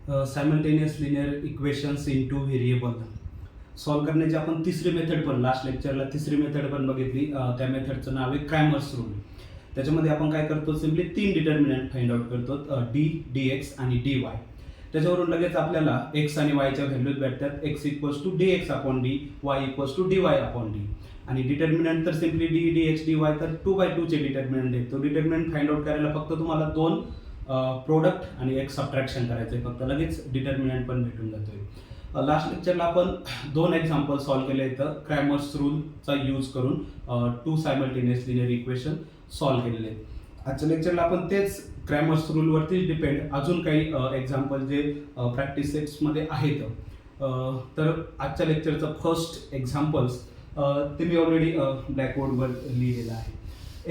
Simultaneous linear equations into variable solve करण्याची आपण तिसरी मेथड पण लास्ट लेक्चरला तिसरी मेथड पण बघितली. त्या मेथडचं नाव आहे क्रॅमर्स रूल. त्याच्यामध्ये आपण काय करतो, सिम्पली 3 डिटर्मिनंट फाइंड आउट करतो, डी, डी एक्स आणि डी वाय. त्याच्यावरून लगेच आपल्याला एक्स आणि वायच्या व्हॅल्यूज भेटतात. X equals to d x upon d, y equals to d y upon d. आणि डिटर्मिनंट तर simply d, d x, d y तर 2/2 चे डिटर्मिनंट आहे. तो डिटर्मिनंट फाइंड आउट करायला फक्त तुम्हाला 2 प्रोडक्ट आणि एक सबट्रॅक्शन करायचं आहे, फक्त लगेच डिटर्मिनंट पण भेटून जातोय. लास्ट लेक्चरला आपण 2 एक्झाम्पल सॉल्व्ह केले आहेत क्रॅमर्स रूलचा यूज करून 2 सायमल्टेनियस लिनियर इक्वेशन सॉल्व्ह केलेले आहेत. आजच्या लेक्चरला आपण तेच क्रॅमर्स रूलवरतीच डिपेंड अजून काही एक्झाम्पल जे प्रॅक्टिस सेट्समध्ये आहेत. तर आजच्या लेक्चरचं फर्स्ट एक्झाम्पल्स ते मी ऑलरेडी ब्लॅकबोर्डवर लिहिलेलं आहे.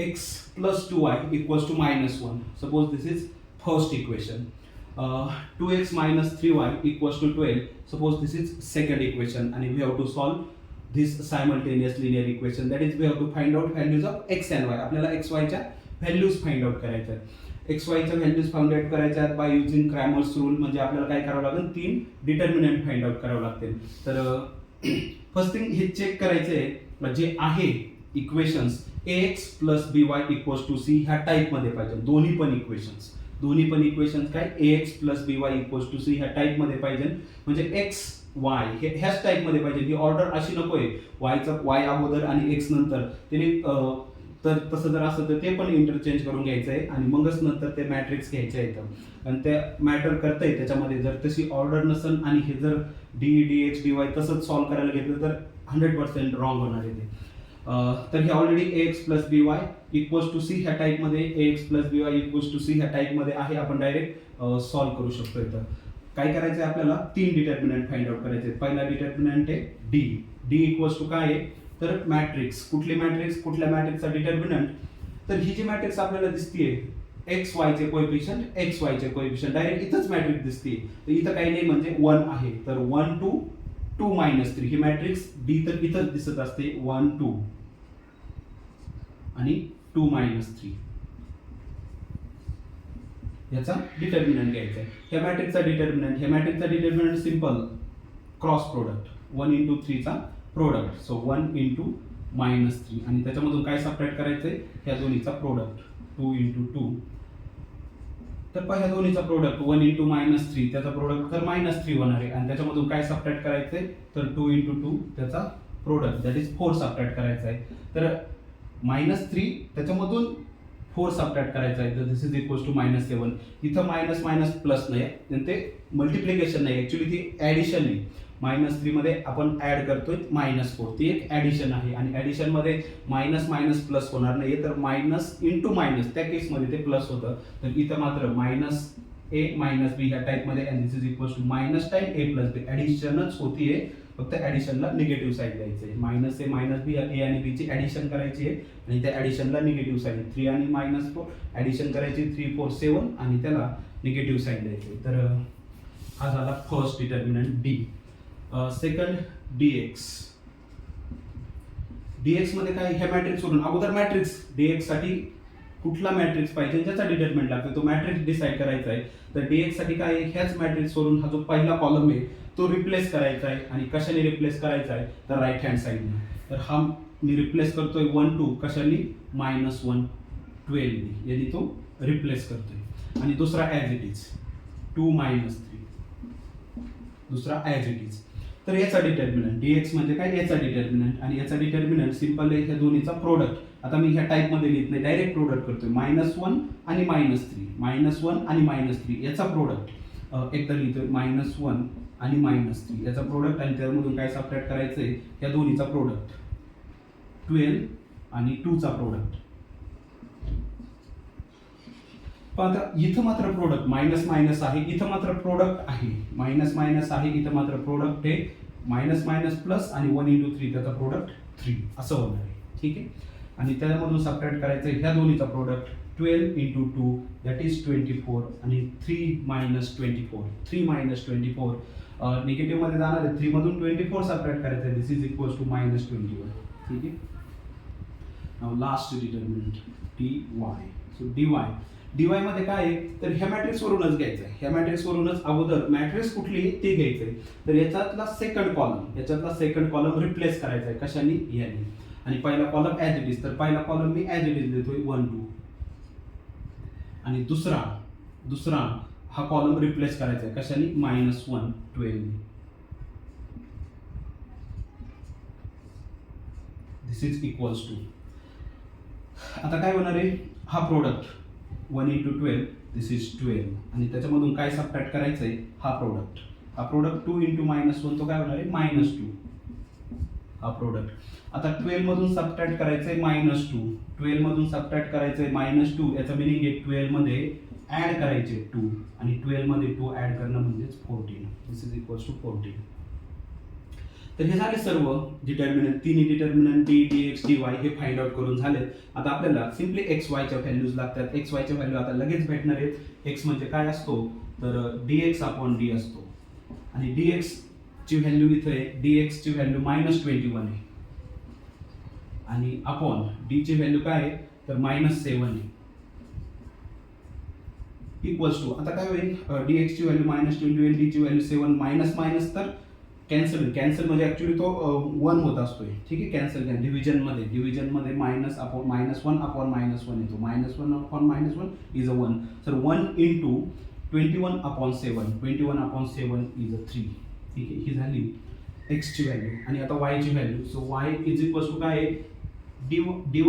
X plus 2y equals to -1. Suppose this is first equation. 2x minus 3y equals to 12. Suppose this is second equation and we have to solve this simultaneous linear equation. That is, we have to find out values of x and y. आपल्याला x y च्या values find out करायच्या आहेत. x y च्या values find out करायच्या आहेत by using Cramer's rule. म्हणजे आपल्याला काय करावं लागेल, 3 डिटर्मिनंट फाइंड आउट करावं लागतील. तर फर्स्ट थिंग हे चेक करायचं जे आहे equations ax plus by equals to c ह्या टाईपमध्ये पाहिजे. दोन्ही पण इक्वेशन्स काय ax plus by equals to c ह्या टाईपमध्ये पाहिजे. म्हणजे x y हे ह्याच टाईपमध्ये पाहिजे. ही ऑर्डर अशी नकोय yचा y अगोदर आणि x नंतर. त्याने तर तसं जर असं तर ते पण इंटरचेंज करून घ्यायचं आहे आणि मगच नंतर ते मॅट्रिक्स घ्यायचं आहे. आणि ते मॅटर करतंय त्याच्यामध्ये. जर तशी ऑर्डर नसेल आणि हे जर D, d x, d Y तसंच सॉल्व्ह करायला घेतलं तर 100% रॉंग होणार आहे ते. तर हे already ax plus by equals to c ह्या टाईपमध्ये, ax plus by equals to c ह्या टाईपमध्ये आहे. आपण डायरेक्ट सॉल्व्ह करू शकतो. इथं काय करायचं आहे, आपल्याला 3 डिटर्मिनंट फाइंड आउट करायचे. पहिला डिटर्मिनंट आहे डी. डी इक्वल्स टू काय आहे, तर मॅट्रिक्स. कुठल्या मॅट्रिक्सचा डिटर्मिनंट. तर ही जी मॅट्रिक्स आपल्याला दिसतीये एक्स वायचे कोएफिशियंट डायरेक्ट इथंच मॅट्रिक्स दिसते. तर इथं काही नाही म्हणजे 1 आहे. तर 1 2 2 -3 ही मॅट्रिक्स डी तर इथंच दिसत असते. 1 2 आणि 2 -3 याचा डिटर्मिनंट घ्यायचा आहे. ह्या मॅट्रिक्सचा डिटर्मिनंट सिंपल क्रॉस प्रोडक्ट 1 × 3 चा प्रोडक्ट. सो 1 × -3 आणि त्याच्यामधून काय सबट्रॅक्ट करायचंय, ह्या दोन्हीचा प्रोडक्ट 2 × 2. तर ह्या दोन्हीचा प्रोडक्ट 1 × -3 त्याचा प्रोडक्ट तर -3 होणार आहे. आणि त्याच्यामधून काय सबट्रॅक्ट करायचंय, तर 2 × 2 त्याचा प्रोडक्ट दॅट इज 4 सबट्रॅक्ट करायचा आहे. तर -3 त्याच्यामधून 4 सबट्रॅक्ट करायचा आहे. तर दिस इज इक्वल्स टू -7. इथं मायनस प्लस नाही आहे, ते मल्टिप्लिकेशन नाही, ऍक्च्युली ती ऍडिशन नाही. -3 मध्ये आपण ऍड करतोय -4. ती एक ऍडिशन आहे आणि ऍडिशन मध्ये मायनस प्लस होणार नाही. तर मायनस इंटू मायनस त्या केसमध्ये ते प्लस होतं. तर इथं मात्र -a -b ह्या टाईपमध्ये आणि this is equals to minus time a plus b. ऍडिशनच होतीये, फक्त ऍडिशनला निगेटिव्ह साईड द्यायचं आहे. -a -b a आणि b ची ऍडिशन करायची आहे आणि त्या ऍडिशनला निगेटिव्ह साईड 3 आणि -4 ऍडिशन करायची 3 4 7 आणि त्याला निगेटिव्ह साईड द्यायची. तर हा झाला first determinant D. Second dx. dx मध्ये काय, ह्या मॅट्रिक्स वरून अगोदर मॅट्रिक्स dx साठी कुठला मॅट्रिक्स पाहिजे ज्याचा डिटर्मिनंट लागतो तो मॅट्रिक्स डिसाइड करायचा आहे. तर dx साठी काय, ह्याच मॅट्रिक्स वरून हा जो पहिला कॉलम आहे तो रिप्लेस करायचा आहे. आणि कशाने रिप्लेस करायचा आहे, तर राईट हँड साईडने. तर हा मी रिप्लेस करतोय 1 2 कशाने, -1 12 यांनी तो रिप्लेस करतोय. आणि दुसरा ॲज इट इज 2 -3 दुसरा ॲज इट इज. तर याचा डिटर्मिनंट dx म्हणजे काय, याचा डिटर्मिनंट. आणि याचा डिटर्मिनंट सिंपल आहे ह्या दोन्हीचा प्रोडक्ट. आता मी ह्या टाईपमध्ये लिहित नाही, डायरेक्ट प्रोडक्ट करतोय. -1 आणि -3 आणि -3 याचा प्रोडक्ट एकदा लिहितोय. -1 आणि -3 याचा प्रोडक्ट आणि त्यामधून काय सबट्रॅक्ट करायचंय, या दोन्हीचा प्रोडक्ट 12 आणि 2 चा प्रोडक्ट. पण आता इथं मात्र प्रोडक्ट मायनस आहे, इथं मात्र प्रोडक्ट आहे. मायनस आहे, इथं मात्र प्रोडक्ट आहे. मायनस प्लस आणि 1 × 3 त्याचा प्रोडक्ट 3 असं होणार आहे. ठीक आहे. आणि त्याच्यामधून सबट्रॅक्ट करायचं ह्या दोन्हीचा प्रोडक्ट 12 × 2 दॅट इज 24 आणि 3 -24 निगेटिव्ह मध्ये जाणार आहे. 3 मधून 24 सबट्रॅक्ट करायचं आहे. दिस इज इक्वल्स टू -21. ठीक आहे. Now last determinant dy. So dy dy मध्ये काय आहे तर ह्या मॅट्रिक्स वरूनच घ्यायचं आहे, ह्या मॅट्रिक्स वरूनच अगोदर मॅट्रिक्स कुठली आहे ते घ्यायचंय. तर याच्यातला सेकंड कॉलम रिप्लेस करायचा आहे कशाने याने, आणि पहिला कॉलम ॲज इट इज, तर पहिला column me as it is देतोय 1 2, आणि दुसरा हा कॉलम रिप्लेस करायचा आहे कशाने -1 12. दिस इज इक्वल्स टू, आता काय होणार आहे हा प्रोडक्ट 1 × 12 दिस इज 12, आणि त्याच्यामधून काय सबट्रॅक्ट करायचं आहे हा प्रोडक्ट 2 × -1 तो काय होणार आहे -2 हा प्रोडक्ट. आता 12 मधून सबट्रॅक्ट करायचं आहे -2, 12 मधून सबट्रॅक्ट करायचं आहे -2, याचा मिनिंग आहे 12 मध्ये ऍड करायचे 2, आणि 12 मध्ये 2 ऍड करणं म्हणजेच 14. दिस इज इक्वल्स टू 14. तर हे झाले सर्व डिटर्मिनंट, तिन्ही डिटर्मिनंट डी dx dy हे फाइंड आउट करून झाले. आता आपल्याला सिम्पली एक्स वायच्या व्हॅल्यूज लागतात. एक्स वायच्या व्हॅल्यू आता लगेच भेटणार आहेत. एक्स म्हणजे काय असतो तर dx/d असतो, आणि dx ची व्हॅल्यू इथे आहे, dx ची व्हॅल्यू -21 आहे, आणि अपॉन d ची व्हॅल्यू काय आहे तर -7 आहे, इक्वल्स टू आता काय होईल dx ची व्हॅल्यू -21 d ची व्हॅल्यू 7 मायनस तर कॅन्सल म्हणजे ऍक्च्युली तो 1 होत असतोय, ठीक आहे. कॅन्सल डिव्हिजन मध्ये -1 अपॉन -1 येतो, -1 अपॉन -1 इज अ 1, तर 1 × 21/7, 21/7 इज अ 3, ठीक आहे. ही झाली x ची व्हॅल्यू, आणि आता y ची value. So y is equals to काय आहे dy/d,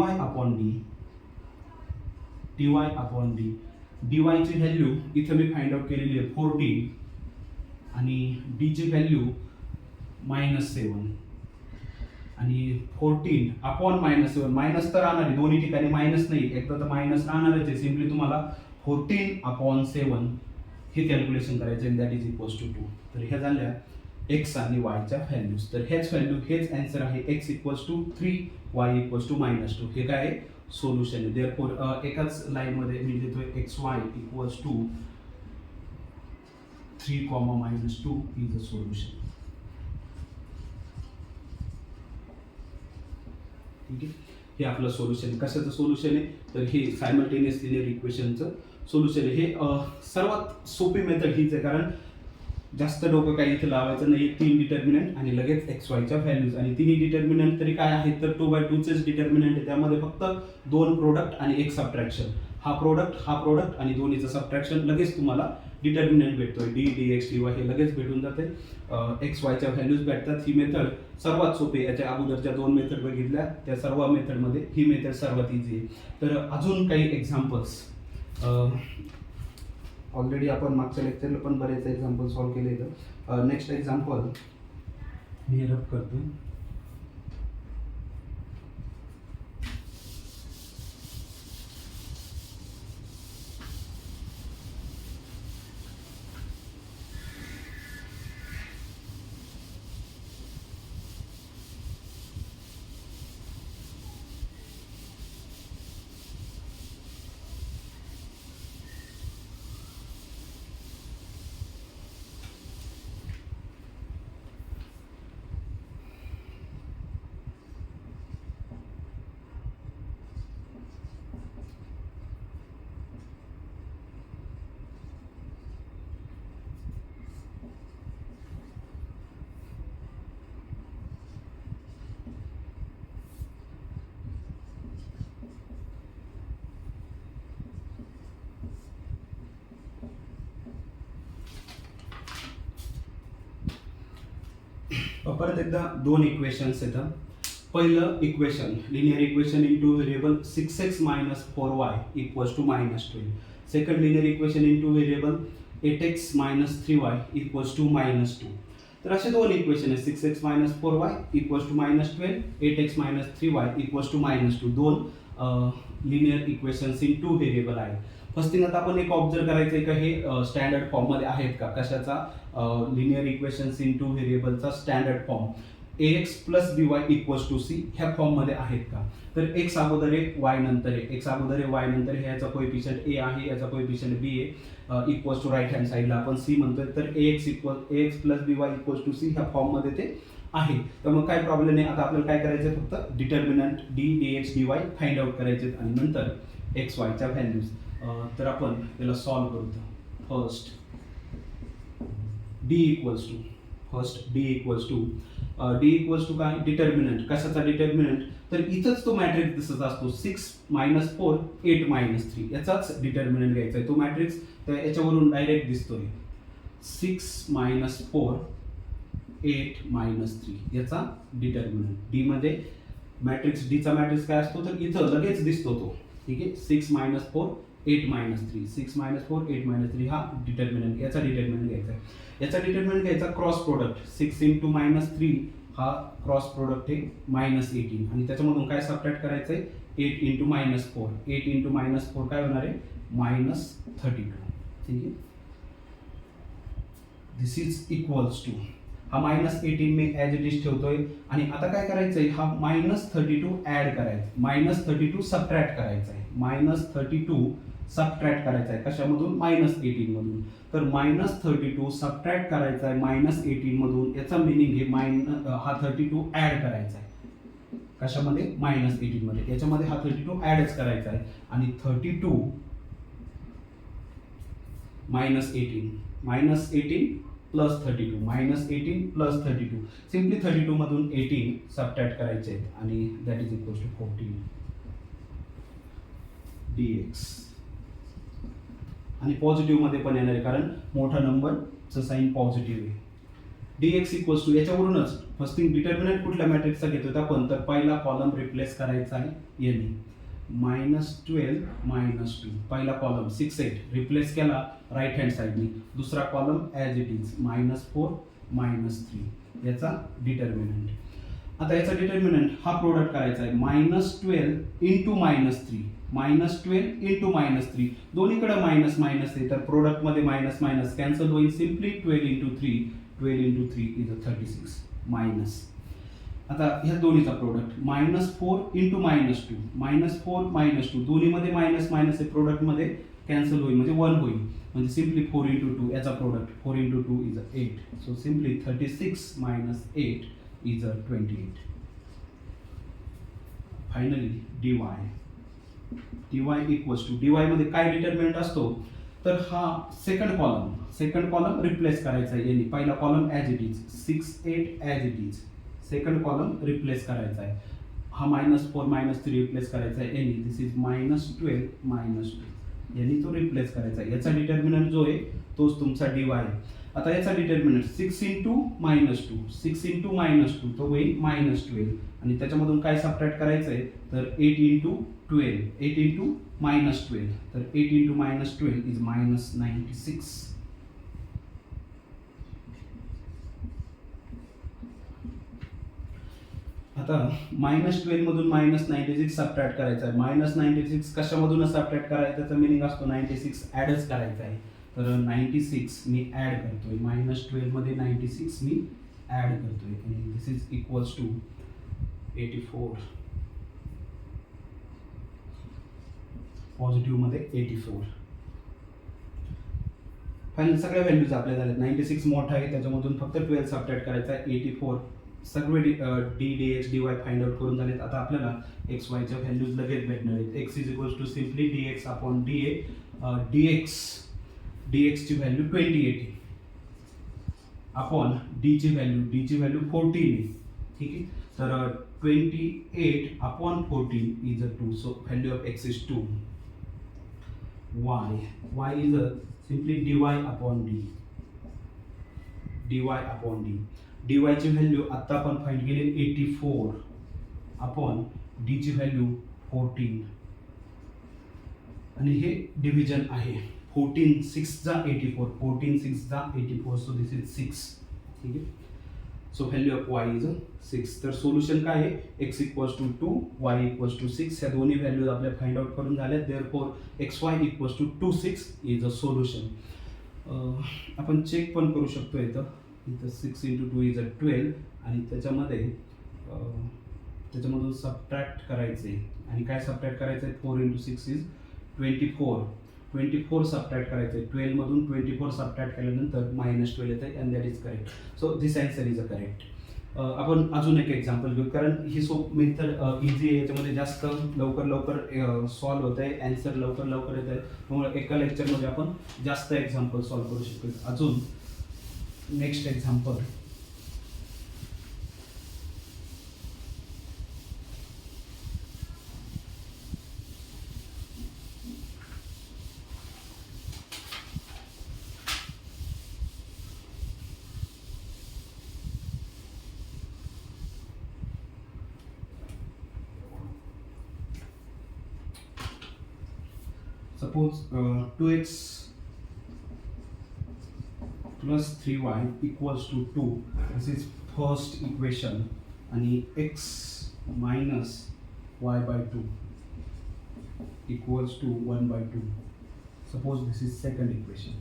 dy ची व्हॅल्यू इथे मी फाइंड आउट केलेली आहे 14, आणि d ची व्हॅल्यू -7, आणि 14 अपॉन -7, मायनस तर राहणार आहे दोन्ही ठिकाणी, मायनस नाही एकदा तर मायनस राहणारच आहे. सिम्पली तुम्हाला 14/7 हे कॅल्क्युलेशन करायचं आहे, दॅट इज इक्वल्स टू 2. तर ह्या झाल्या x आणि y च्या व्हॅल्यूज. तर हेच आन्सर आहे, x equals to 3, y equals to -2. हे काय आहे सोल्युशन आहे. देअरफॉर एकाच लाईन मध्ये मी देतोय xy equals to 3, -2 is a solution. ठीक आहे, हे आपलं सोल्युशन. कशाचं सोल्युशन आहे तर हे सायमल्टेनियस लिनियर इक्वेशनचं सोल्युशन आहे. हे सर्वात सोपी मेथड हीच आहे, कारण जास्त डोकं काही इथे लावायचं नाही. 3 डिटर्मिनंट आणि लगेच एक्स वायच्या व्हॅल्यूज, आणि तिन्ही डिटर्मिनंट तरी काय आहेत तर 2/2 चेच डिटर्मिनंट आहे. त्यामध्ये फक्त 2 प्रोडक्ट आणि 1 सबट्रॅक्शन. हा प्रोडक्ट आणि दोन्हीचं सबट्रॅक्शन लगेच तुम्हाला डिटर्मिनंट भेटतोय, डी dx dy हे लगेच भेटून जाते. एक्स वायच्या व्हॅल्यूज भेटतात. ही मेथड सर्वात सोपी. याच्या अगोदरच्या 2 मेथड बघितल्या त्या सर्व मेथडमध्ये ही मेथड सर्वात इझी आहे. तर अजून काही एक्झाम्पल्स ऑलरेडी आपण मागच्या लेक्चरला पण बरेच एक्झाम्पल सॉल्व्ह केले आहेत. नेक्स्ट एक्झाम्पल मी रब करतो. परत एकदा 2 इक्वेशन्स येतात. पहिलं equation linear equation into variable 6x - 4y equals to -12. Second linear equation into variable 8x - 3y equals to -2. तर असे 2 इक्वेशन आहेत. 6x - 4y equals to -12, 8x - 3y equals to -2. 2 linear equations into variable आहे. First thing आता आपण एक observe करायचं आहे का हे स्टँडर्ड फॉर्म मध्ये आहेत का. कशाचा लिनियर इक्वेशन्स इंटू व्हेरिएबलचा standard form ax + by equals to c ह्या फॉर्म मध्ये आहेत का. तर x अगोदर आहे y नंतर आहे, x अगोदर आहे y नंतर आहे. याचा कोएफिशियंट a आहे, याचा कोएफिशियंट b आहे. इक्वल्स टू राईट हँड साईडला आपण c म्हणतोय. तर ax + by equals to c ह्या फॉर्म मध्ये ते आहे. तर मग काय प्रॉब्लेम नाही. आता आपल्याला काय करायचं फक्त determinant d dx dy find out करायचे आणि नंतर x y च्या व्हॅल्यूज. तर आपण याला सॉल्व करू. फर्स्ट डी इक्वल्स टू काय, डिटर्मिनंट. कशाचा डिटर्मिनंट, तर इथंच तो मॅट्रिक्स दिसत असतो 6 - 4 8 - 3 याचाच डिटर्मिनंट घ्यायचा आहे. तो मॅट्रिक्स याच्यावरून डायरेक्ट दिसतोय 6 - 4 8 - 3 याचा डिटर्मिनंट. डी मध्ये मॅट्रिक्स, डीचा मॅट्रिक्स काय असतो तर इथं लगेच दिसतो तो. ठीक आहे, 6 - 4 8 - 3 6 - 4 8 - 3 हा डिटर्मिनंट. याचा डिटर्मिनंट घ्यायचा आहे. याचा डिटर्मिनंट घ्यायचा क्रॉस प्रोडक्ट. 6 × -3 हा क्रॉस प्रोडक्ट आहे -18 आणि त्याच्यामधून काय सबट्रॅक्ट करायचं आहे 8 × -4 8 × -4 काय होणार आहे -32. ठीक आहे, दिस इज इक्वल्स टू हा -18 मी ॲज इट इज ठेवतोय. आणि आता काय करायचंय, हा -32 ऍड करायचा, -32 सबट्रॅक्ट करायचा आहे. -32 सबट्रॅक्ट करायचा आहे कशामधून, -18 मधून. तर -32 सबट्रॅक्ट करायचा आहे -18 मधून. याचा मिनिंग हे हा 32 ऍड करायचा आहे कशामध्ये, -18 मध्ये. याच्यामध्ये हा 32 ऍडच करायचा आहे. आणि 32 -18 प्लस 32 -18 प्लस 32 सिम्पली 32 मधून 18 सबट्रॅक्ट करायचे आहेत आणि that is equals to 14 dx. आणि पॉझिटिव्ह मध्ये पण येणार आहे कारण मोठा नंबरचं साईन पॉझिटिव्ह आहे. dx इक्वल्स टू याच्यावरूनच फर्स्ट थिंग डिटर्मिनंट कुठल्या मॅट्रिक्सचा घेतो आपण, तर पहिला कॉलम रिप्लेस करायचा आहे याने -12 -2. पहिला कॉलम 6 8 रिप्लेस केला राईट हँड साईडनी. दुसरा कॉलम ॲज इट इज -4 -3 याचा डिटर्मिनंट. आता याचा डिटर्मिनंट हा प्रोडक्ट करायचा आहे -12 × -3 -3 दोन्हीकडे मायनस आहे. तर प्रोडक्ट मध्ये मायनस कॅन्सल होईल. Simply 12 × 3 is 36 minus. आता ह्या दोन्हीचा प्रोडक्ट -4 × -2 दोन्हीमध्ये मायनस आहे. प्रोडक्ट मध्ये कॅन्सल होईल म्हणजे 1 होईल. म्हणजे सिम्पली 4 × 2 याचा product 4 × 2 is 8. So simply 36 - 8 is 28. Finally dy equals to, dy मध्ये काय डिटर्मिनंट असतो तर हा सेकंड कॉलम रिप्लेस करायचा आहे याने. पहिला column as it is 6 8 as it is. Second column replace करायचा आहे. हा -4 -3 रिप्लेस करायचा आहे याने. दिस इज -12 -2 यांनी तो रिप्लेस करायचा आहे. याचा डिटर्मिनंट जो आहे तोच तुमचा dy आहे. आता याचा डिटर्मिनंट 6 × -2 तो होईल -12 आणि त्याच्यामधून काय सबट्रॅक्ट करायचं आहे तर 8 × 12 8 × -12 तर 8 × -12 इज -96. आता -12 मधून -96 सबट्रॅक्ट करायचा आहे. -96 कशामधून सबट्रॅक्ट करायचं त्याचा मिनिंग असतो 96 ॲडच करायचा आहे. तर 96 मी ॲड करतोय -12 मध्ये 96 मी ॲड करतोय आणि this is equals to 84. Positive मध्ये 84. फायनल सगळ्या व्हॅल्यूज आपल्या झाल्यात. 96 मोठा आहे त्याच्यामधून फक्त 12 सबट्रॅक्ट करायचा आहे. 84 सगळे dx dy फाइंड आउट करून झालेत. आता आपल्याला x y च्या व्हॅल्यूज लगेच भेटणार आहेत. x is equals to simply dx upon dA. dx ची व्हॅल्यू 28 आहे अपॉन d ची व्हॅल्यू 14 आहे. ठीक आहे, तर 28 upon 14 is 2. So value of x is 2. y is simply dy upon d. dy ची व्हॅल्यू आता आपण फाइंड केली 84 अपॉन d ची व्हॅल्यू 14 आणि हे डिव्हिजन आहे. 14 6 जा 84 14 6 जा 84 सो दिस इज 6. ठीक आहे, so value of y is 6. तर सोल्युशन काय आहे x equals to 2 y equals to 6. ह्या दोन्ही व्हॅल्यूज आपल्या फाइंड आउट करून झाल्या. Therefore xy equals to 2 6 is a solution. आपण चेक पण करू शकतो इथं 6 × 2 इज 12 आणि त्याच्यामधून सबट्रॅक्ट करायचे आणि काय सबट्रॅक्ट करायचं आहे 4 × 6 इज 24 सबट्रॅक्ट करायचे. 12 मधून 24 सबट्रॅक्ट केल्यानंतर -12 येते and that is correct. So this answer is a correct. आपण अजून एक एक्झाम्पल घेऊ, कारण ही मेथड इझी आहे, याच्यामध्ये जास्त लवकर सॉल्व्ह होत आहे, ॲन्सर लवकर येत आहे, त्यामुळे एका लेक्चरमध्ये आपण जास्त एक्झाम्पल सॉल्व्ह करू शकतो. अजून next example, suppose 2x plus 3y equals to 2. This is first equation. आणि x minus y by 2 equals to 1 by 2. Suppose this is second equation.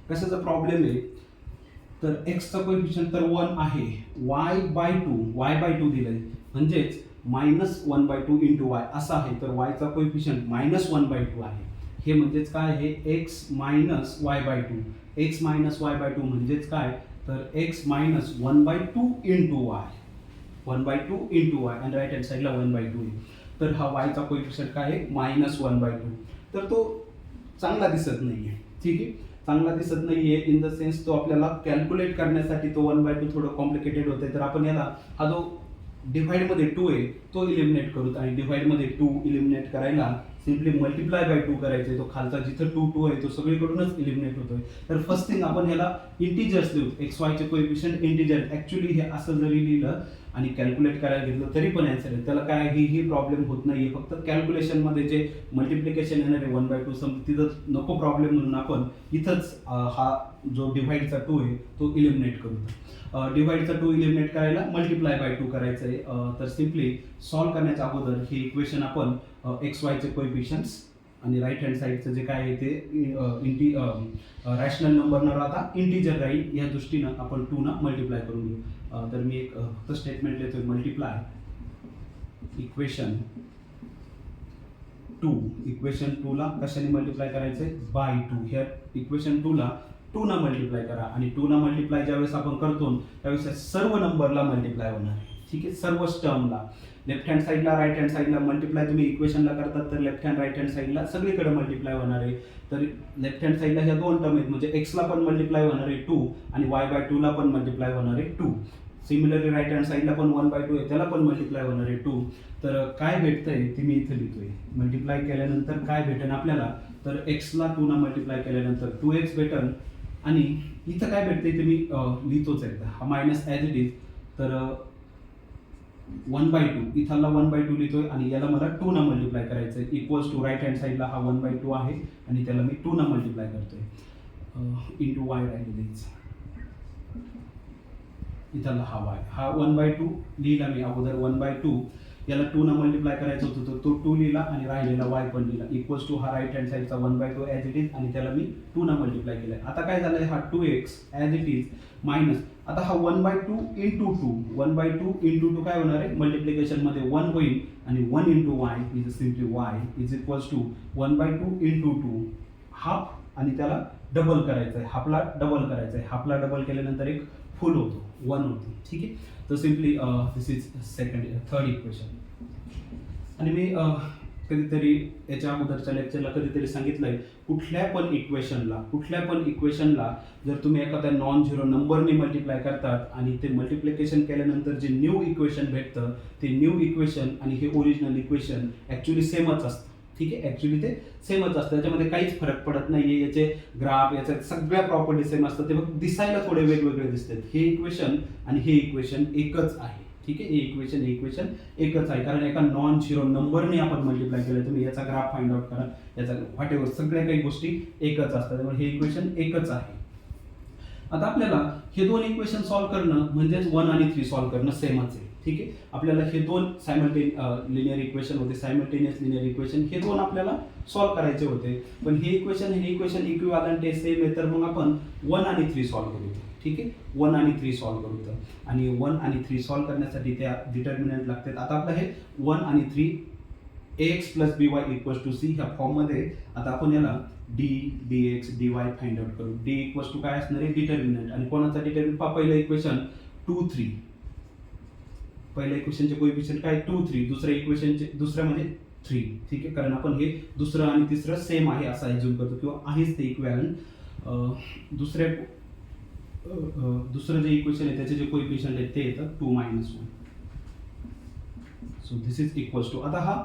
कशाचा प्रॉब्लेम आहे, तर एक्सचा कोएफिशियंट तर 1 आहे, y/2 दिलंय, म्हणजेच -1/2 इंटू y असा आहे, तर yचा कोएफिशियंट -1/2 आहे. हे म्हणजेच काय आहे, x minus y/2. x minus y/2 म्हणजेच काय, तर x minus 1/2 into y, 1/2 into y, आणि राईट हँड साईडला 1/2 आहे. तर हा yचा कोएफिशियंट काय आहे, -1/2. तर तो चांगला दिसत नाही आहे, ठीक आहे, चांगला दिसत नाहीये इन द सेन्स तो आपल्याला कॅल्क्युलेट करण्यासाठी तो 1/2 थोडं कॉम्प्लिकेटेड होते. तर आपण याला हा जो डिव्हाइडमध्ये 2 आहे तो इलिमिनेट करू, आणि डिव्हाइडमध्ये 2 इलिमिनेट करायला सिम्पली मल्टिप्लाय बाय 2 करायचे. तो खालचा जिथं 2 आहे तो सगळीकडूनच इलिमिनेट होतोय. तर फर्स्ट थिंग आपण ह्याला इंटिजर्स लिहू, एक्स वायचे कोएफिशियंट इंटिजर. ऍक्च्युली हे असं जरी लिहिलं आणि कॅल्क्युलेट करायला घेतलं तरी पण आन्सर आहे, त्याला काय ही प्रॉब्लेम होत नाहीये. फक्त कॅल्क्युलेशनमध्ये जे मल्टिप्लिकेशन येणार आहे 1/2 सम, तिथं नको प्रॉब्लेम म्हणून आपण इथंच हा जो डिव्हाइडचा 2 आहे तो इलिमिनेट करू. डिव्हाइडचा 2 इलिमिनेट करायला मल्टिप्लाय बाय 2 करायचं आहे. तर सिम्पली सॉल्व्ह करण्याच्या अगोदर हे इक्वेशन आपण एक्स वायचे कोएफिशियंट्स आणि राईट हँड साईडचं जे काय आहे ते रॅशनल नंबर न राहता इंटिजर राहील, या दृष्टीनं आपण 2 ना मल्टिप्लाय करून घेऊ. तर मी एक फक्त स्टेटमेंट लिहितोय, मल्टिप्लाय इक्वेशन 2 ला कशाने मल्टिप्लाय करायचंय, बाय 2. ह्या इक्वेशन 2 ला 2 ना मल्टिप्लाय करा, आणि 2 ना मल्टिप्लाय ज्यावेळेस आपण करतो त्यावेळेस सर्व नंबरला मल्टिप्लाय होणार आहे, ठीक आहे, सर्व टर्मला. लेफ्ट हँड साईडला राईट हँड साईडला मल्टिप्लाय तुम्ही इक्वेशनला करतात तर लेफ्ट हँड राईट हँड साईडला सगळीकडे मल्टिप्लाय होणार आहे. तर लेफ्ट हँड साईडला ह्या 2 टर्म आहेत, म्हणजे एक्सला पण मल्टिप्लाय होणार आहे 2 आणि y/2 ला पण मल्टिप्लाय होणार आहे 2. सिमिलरली राईट हँड साईडला पण 1/2 आहे, त्याला पण मल्टिप्लाय होणार आहे 2. तर काय भेटतंय ते मी इथे लिहितोय, मल्टिप्लाय केल्यानंतर काय भेटेल आपल्याला, तर एक्सला 2 ना मल्टिप्लाय केल्यानंतर 2x भेटेल, आणि इथं काय भेटतंय ते मी लिहितोच एकदा, हा मायनस ॲज इट इज. तर 1/2 इथला 1/2 लिहितोय, आणि याला मला 2 ना मल्टिप्लाय करायचं आहे, इक्वल्स टू राईट हँड साईडला हा 1/2 आहे आणि त्याला मी 2 ना मल्टिप्लाय करतोय इंटू वाय राहिलेच. इथला हा वाय, हा 1/2 लिहिला मी अगोदर, 1/2 याला 2 ना मल्टिप्लाय करायचं होतं तर तो 2 लिहिला, आणि राहिलेला वाय पण लिहिला, इक्वल्स टू हा राईट हँड साईडचा 1/2 ॲज इट इज, आणि त्याला मी 2 ना मल्टिप्लाय केलंय. आता काय झालंय, हा 2x as it is minus, आता हा 1/2 इंटू 2, 1/2 इंटू 2 काय होणार आहे, मल्टिप्लिकेशनमध्ये 1 होईल, आणि 1 into y is simply y is equals to 1/2 into 2 half, आणि त्याला डबल करायचं आहे, हाफला डबल करायचं आहे, हाफला डबल केल्यानंतर एक फुल होतो, 1 होतो, ठीक आहे. तर simply this is third equation. आणि मी कधीतरी याच्या अगोदरच्या लेक्चरला कधीतरी सांगितलंय, कुठल्या पण इक्वेशनला जर तुम्ही एखाद्या नॉन झिरो नंबरने मल्टिप्लाय करतात आणि ते मल्टिप्लिकेशन केल्यानंतर जे न्यू इक्वेशन भेटतं ते न्यू इक्वेशन आणि हे ओरिजिनल इक्वेशन ॲक्च्युली सेमच असतं, ठीक आहे, ॲक्च्युली ते सेमच असतं, त्याच्यामध्ये काहीच फरक पडत नाहीये. याचे ग्राफ, याच्या सगळ्या प्रॉपर्टी सेम असतात, ते फक्त दिसायला थोडे वेगवेगळे दिसतात. हे इक्वेशन आणि हे इक्वेशन एकच आहे, ठीक आहे, हे इक्वेशन एकच आहे, कारण एका नॉन झिरो नंबरने आपण मल्टिप्लाय केलं. तुम्ही याचा ग्राफ फाइंड आउट करा, याचा व्हॉट एव्हर, सगळ्या काही गोष्टी एकच असतात, त्यामुळे हे इक्वेशन एकच आहे. आता आपल्याला हे 2 इक्वेशन सॉल्व्ह करणं म्हणजेच 1 आणि 3 सॉल्व्ह करणं सेमच आहे, ठीक आहे. आपल्याला हे 2 लिनियर इक्वेशन होते, सायमल्टेनियस लिनियर इक्वेशन, हे 2 आपल्याला सॉल्व्ह करायचे होते, पण हे इक्वेशन इक्विव्हॅलंट आहे, सेम आहे, तर मग आपण 1 आणि 3 सॉल्व्ह करू, ठीक आहे. 1 आणि 3 सॉल्व्ह करू तर, आणि 1 आणि 3 सॉल्व्ह करण्यासाठी त्या डिटर्मिनंट लागतात. आता आपलं हे 1 आणि 3 ax plus by equals to c ह्या फॉर्ममध्ये आता आपण याला d dx dy find out करू. डी इक्वल्स टू काय असणार आहे, डिटर्मिनंट. आणि कोणाचा डिटर्मिनंट पहिलं इक्वेशन 2 3, पहिल्या इक्वेशनचे कोएफिशिएंट काय 2 3, दुसऱ्या इक्वेशनचे दुसऱ्या म्हणजे 3, ठीक आहे. कारण आपण हे दुसरं आणि तिसरं सेम आहे असं ॲज्युम करतो किंवा आहेच ते इक्वॅलंट. दुसरं जे इक्वेशन आहे त्याचे जे कोएफिशिएंट आहेत ते येतं 2 - 1. So this is equals to, आता हा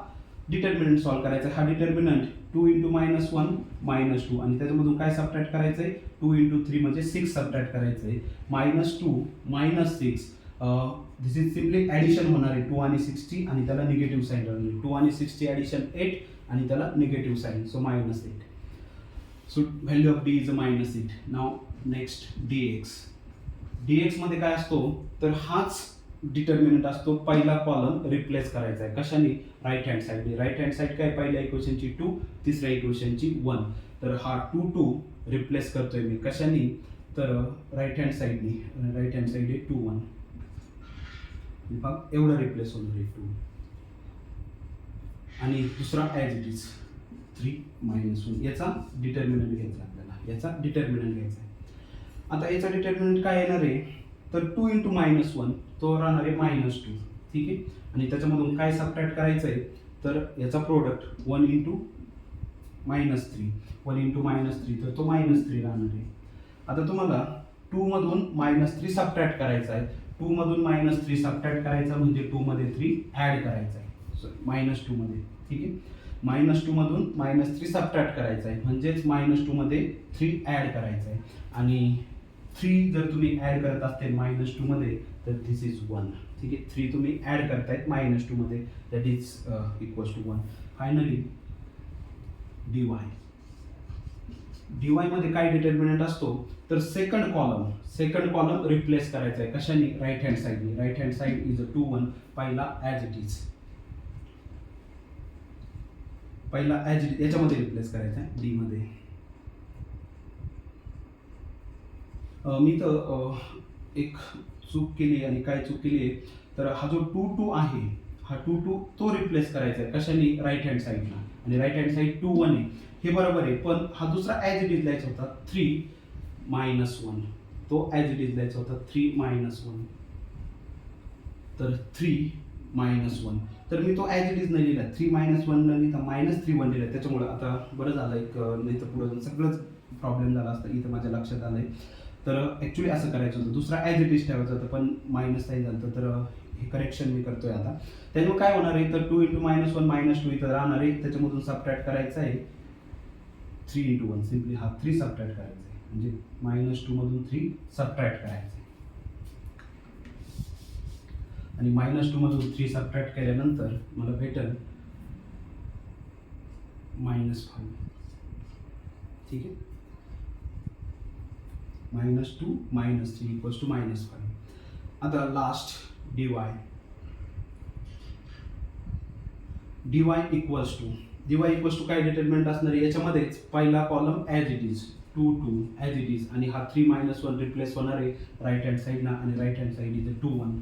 डिटर्मिनंट सॉल्व्ह करायचा आहे. हा डिटर्मिनंट 2 × -1 -2 आणि त्याच्यामधून काय सबट्रॅक्ट करायचं आहे, 2 × 3 म्हणजे 6 सबट्रॅक्ट करायचं आहे. -2 - 6 दिस इज सिम्पली ॲडिशन होणार आहे 2 आणि 6 ची, आणि त्याला निगेटिव्ह साईन राहणार. 2 आणि 6 ची ॲडिशन 8 आणि त्याला negative sign, so -8. So value of d is -8. नाव नेक्स्ट dx मध्ये काय असतो तर हाच डिटर्मिनंट असतो. पहिला कॉलम रिप्लेस करायचा आहे कशाने, राईट हँड साईडने. राईट हँड साईड काय, पहिल्या इक्वेशनची 2, तिसऱ्या इक्वेशनची 1. तर हा 2 रिप्लेस करतोय मी कशाने, तर राईट हँड साईडने. राईट हँड साईड आहे 2 1, मग एवढं रिप्लेस होणार आहे 2. आणि दुसरा ॲज इट इज 3 - 1. याचा डिटर्मिनंट घ्यायचा आपल्याला, याचा डिटर्मिनंट घ्यायचा आहे. आता याचा डिटर्मिनंट काय येणार आहे तर 2 × -1 तो राहणार आहे -2, ठीक आहे. आणि त्याच्यामधून काय सबट्रॅक्ट करायचं आहे तर याचा प्रोडक्ट 1 × -3, 1 × -3 तर तो -3 राहणार आहे. आता तुम्हाला 2 मधून -3 सबट्रॅक्ट करायचा आहे. 2 मधून -3 सबट्रॅक्ट करायचा म्हणजे 2 मध्ये 3 ॲड करायचा आहे, -2 मध्ये, ठीक आहे. -2 मधून -3 सबट्रॅक्ट करायचा आहे म्हणजेच -2 मध्ये 3 ॲड करायचं आहे. आणि 3 जर तुम्ही ॲड करत असतील -2 मध्ये तर दिस इज 1, ठीक आहे. 3 तुम्ही ॲड करतायत -2 मध्ये, that is equals to 1. Finally dy मध्ये काय डिटर्मिनंट असतो तर सेकंड कॉलम रिप्लेस करायचा आहे कशाने, राईट हँड साईडने. राईट हँड साईड इज 2 1, पहिला ॲज इट इज, याच्यामध्ये रिप्लेस करायचा आहे डी मध्ये. मी तर एक चूक केली, आणि काय चूक केली आहे तर हा जो 2 आहे, हा 2 तो रिप्लेस करायचा आहे कशाने, राईट हँड साईडला. आणि राईट हँड साईड 2 1 आहे, हे बरोबर आहे. पण हा दुसरा ॲज इट इज लिहायचा होता 3 - 1, तो ॲज इट इज लिहायचा होता 3 - 1. तर 3 - 1, तर मी तो ॲज इट इज नाही लिहिला, 3 - 1 न लिहिता -3 लिहिला. त्याच्यामुळे आता बरं झालं, एक नाही तर पुढे सगळंच प्रॉब्लेम झाला असता. इथं माझ्या लक्षात आलंय. तर ॲक्च्युली असं करायचं होतं, दुसरा ॲज इट इज ठेवायचं होतं, पण मायनस नाही झालं. तर हे करेक्शन मी करतोय आता. त्यामुळे काय होणार आहे तर 2 × -1 -2 इथं राहणार आहे. त्याच्यामधून सबट्रॅक्ट करायचं आहे 3 × 1, सिम्पली हा 3 सबट्रॅक्ट करायचा आहे, म्हणजे -2 मधून 3 सबट्रॅक्ट करायचं आहे. आणि -2 मधून 3 सबट्रॅक्ट केल्यानंतर मला भेटेल -5, ठीक आहे. -2 - 3 इक्वल्स टू -5. आता लास्ट dy इक्वल्स टू काय डिटर्मिनंट असणार आहे याच्यामध्येच, पहिला column as it is 2 2 as it is, आणि हा 3 - 1 रिप्लेस होणार आहे राईट हँड साईडला, आणि राईट हँड साईड इज 2 1.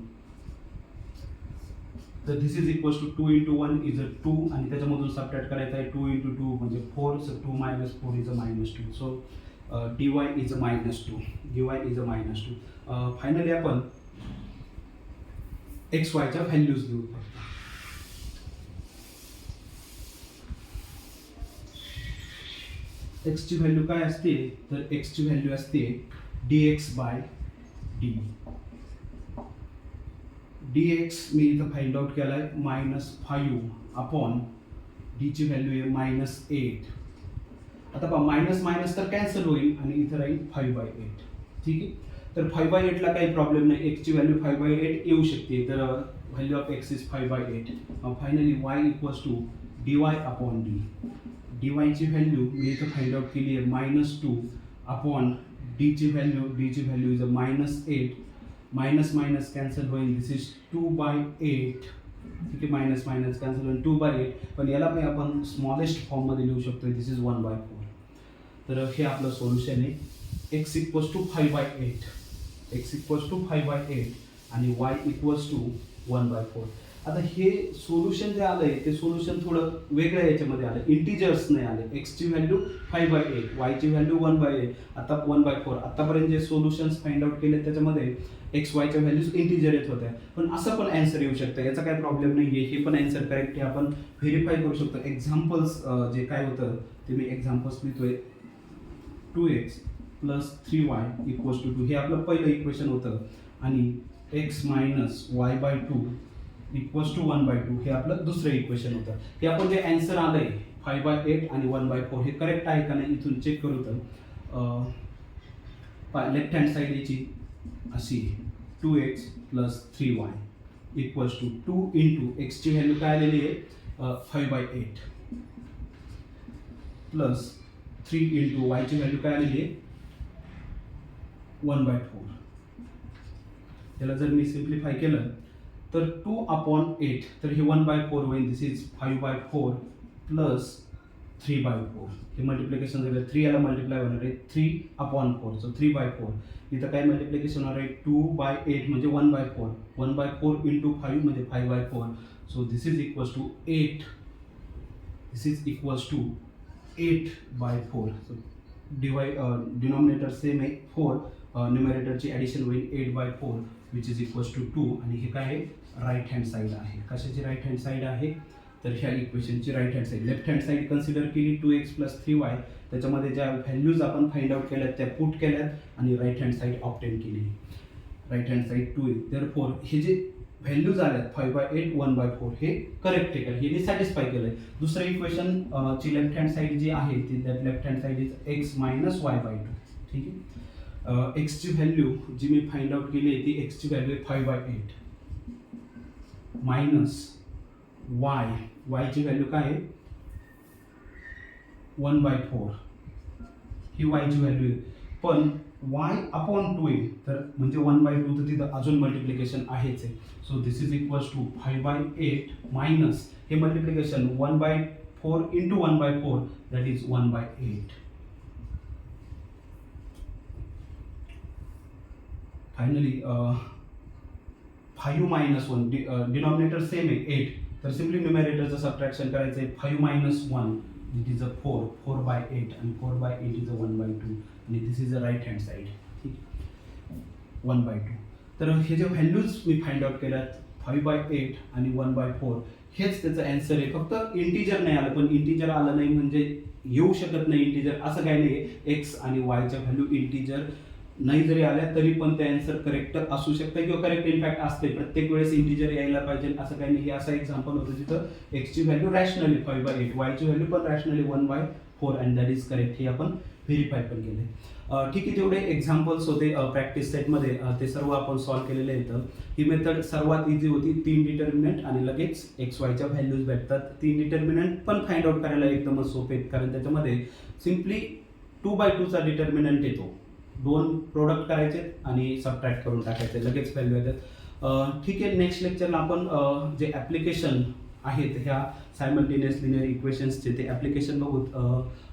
तर दिस इज इक्वल्स टू 2 × 1 इज 2, आणि त्याच्यामधून सबट्रॅक्ट करायचं आहे 2 × 2 म्हणजे 4, so 2 - 4 is -2. So dy is -2. Finally आपण एक्स वायच्या व्हॅल्यूज घेऊ. एक्सची व्हॅल्यू काय असते तर एक्सची व्हॅल्यू असते dx/d. dx मी इथं फाइंड आउट केलाय -5 अपॉन d ची व्हॅल्यू आहे -8. आता पहा मायनस मायनस तर कॅन्सल होईल आणि इथं राहील 5/8, ठीक आहे. तर 5/8 ला काही प्रॉब्लेम नाही, x ची व्हॅल्यू 5/8 येऊ शकते. तर value of x is 5/8. Finally y equals to dy/d. dy ची व्हॅल्यू मी इथं फाइंड आउट केली आहे -2 अपॉन d ची value is -8. Minus minus cancel होईल, दिस इज 2/8, ठीक आहे. मायनस मायनस कॅन्सल होईल 2/8, पण याला पण आपण स्मॉलेस्ट फॉर्ममध्ये लिहू शकतो, दिस इज 1/4. तर हे आपलं सोल्युशन आहे, x equals to 5/8. X equals to 5/8 आणि वाय इक्वल्स टू 1/4. आता हे सोल्युशन जे आलंय ते सोल्युशन थोडं वेगळ्या याच्यामध्ये आलं, इंटिजर्स नाही आले. एक्सची व्हॅल्यू 5/8, वायची व्हॅल्यू 1/8, आता 1/4. आतापर्यंत जे सोल्युशन्स फाइंड आउट केले त्याच्यामध्ये एक्स वायच्या व्हॅल्यूज इंटिजर येत होत्या, पण असं पण अँसर येऊ शकतं, याचा काही प्रॉब्लेम नाही आहे. हे पण अँसर करेक्ट आहे, आपण व्हेरीफाय करू शकतो. एक्झाम्पल्स जे काय होतं ते मी एक्झाम्पल्स लिहितोय. 2x + 3y = 2 हे आपलं पहिलं इक्वेशन होतं आणि x - y/2 = 1/2 हे आपलं दुसरं इक्वेशन होतं. हे आपण जे अँसर आलंय 5/8 आणि 1/4 हे करेक्ट आहे का नाही इथून चेक करू. तर लेफ्ट हँड साईड याची अशी 2x + 3y = 2 × x ची व्हॅल्यू काय आलेली आहे 5/8 प्लस 3 × y ची व्हॅल्यू काय आलेली आहे 1/4. त्याला जर मी सिम्प्लिफाय केलं तर 2/8, तर हे 1/4 होईल. This is 5/4 plus 3/4. हे मल्टिप्लिकेशन झालं, 3 याला मल्टिप्लाय होणार आहे 3/4, सो 3/4. इथं काय मल्टिप्लिकेशन होणार आहे 2/8 म्हणजे 1/4, 1/4 × 5 म्हणजे 5/4. So this is equals to 8. This is equals to 8/4. So denominator same आहे 4, न्यूमरेटरची ॲडिशन होईल 8/4 विच इज इक्वल्स टू 2. आणि हे काय आहे राईट हँड साईड आहे. कशाची राईट हँड साईड आहे तर ह्या इक्वेशनची right hand side. Left hand side consider केली 2x + 3y, त्याच्यामध्ये ज्या व्हॅल्यूज आपण फाइंड आउट केल्यात त्या पुट केल्यात आणि राईट हँड साईड ऑब्टेन केली. राईट हँड साईड 2 देअरफॉर हे जे व्हॅल्यूज आल्यात 5/8 1/4 हे करेक्ट आहे का हे मी सॅटिस्फाय केलंय. दुसरं इक्वेशन ची लेफ्ट हँड साईड जी आहे ती left hand side is x - y/2. ठीक आहे. x ची व्हॅल्यू जी मी फाइंड आउट केली आहे ती x ची व्हॅल्यू आहे 5/8 मायनस y ची व्हॅल्यू काय आहे 1/4. ही y ची व्हॅल्यू आहे, पण y/2 आहे तर म्हणजे 1/2, तर तिथं अजून मल्टिप्लिकेशन आहेच आहे. So this is equals to 5/8 minus हे multiplication 1/4 × 1/4 that is 1/8. Finally 5 - 1 denominator same आहे 8, तर सिम्पली न्यूमरेटरचं सबट्रॅक्शन करायचं आहे. 5 - 1 इट इज 4, 4/8 आणि 4/8 इज 1/2 आणि this is a right hand side. ठीक 1/2. तर हे जे व्हॅल्यूज मी फाइंड आउट केल्यात 5/8 आणि 1/4 हेच त्याचं अँसर आहे. फक्त इंटिजर नाही आलं, पण इंटिजर आलं नाही म्हणजे येऊ शकत नाही इंटिजर असं काही नाही. एक्स आणि वायच्या व्हॅल्यू इंटिजर नाही जरी आल्या तरी पण ते अँसर करेक्ट असू शकतं किंवा करेक्ट इनफॅक्ट असते. प्रत्येक वेळेस इंटिजर यायला पाहिजे असं काही नाही. असं एक्झाम्पल होतं जिथं एक्सची व्हॅल्यू रॅशनली 5/8, वायची व्हॅल्यू पण rationally 1/4 and that is correct. हे आपण व्हेरीफाय पण केले. ठीक आहे, जेवढे एक्झाम्पल्स होते प्रॅक्टिस सेटमध्ये ते सर्व आपण सॉल्व्ह केलेले आहेत. ही मेथड सर्वात इझी होती. 3 डिटर्मिनंट आणि लगेच एक्स वायच्या व्हॅल्यूज भेटतात. 3 डिटर्मिनंट पण फाइंड आउट करायला एकदमच सोपे आहेत, कारण त्याच्यामध्ये सिम्पली 2/2 चा डिटर्मिनंट येतो. 2 प्रोडक्ट करायचे आणि सबट्रॅक्ट करून टाकायचे, लगेच व्हॅल्यू येतात. ठीक आहे, नेक्स्ट लेक्चरला आपण जे ॲप्लिकेशन आहेत ह्या सायमल्टेनियस लिनियर इक्वेशन्सचे ते ॲप्लिकेशन बघू.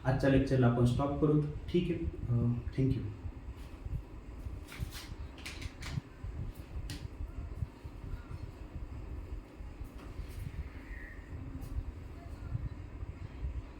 आजच्या लेक्चरला आपण स्टॉप करू. ठीक आहे, थँक्यू.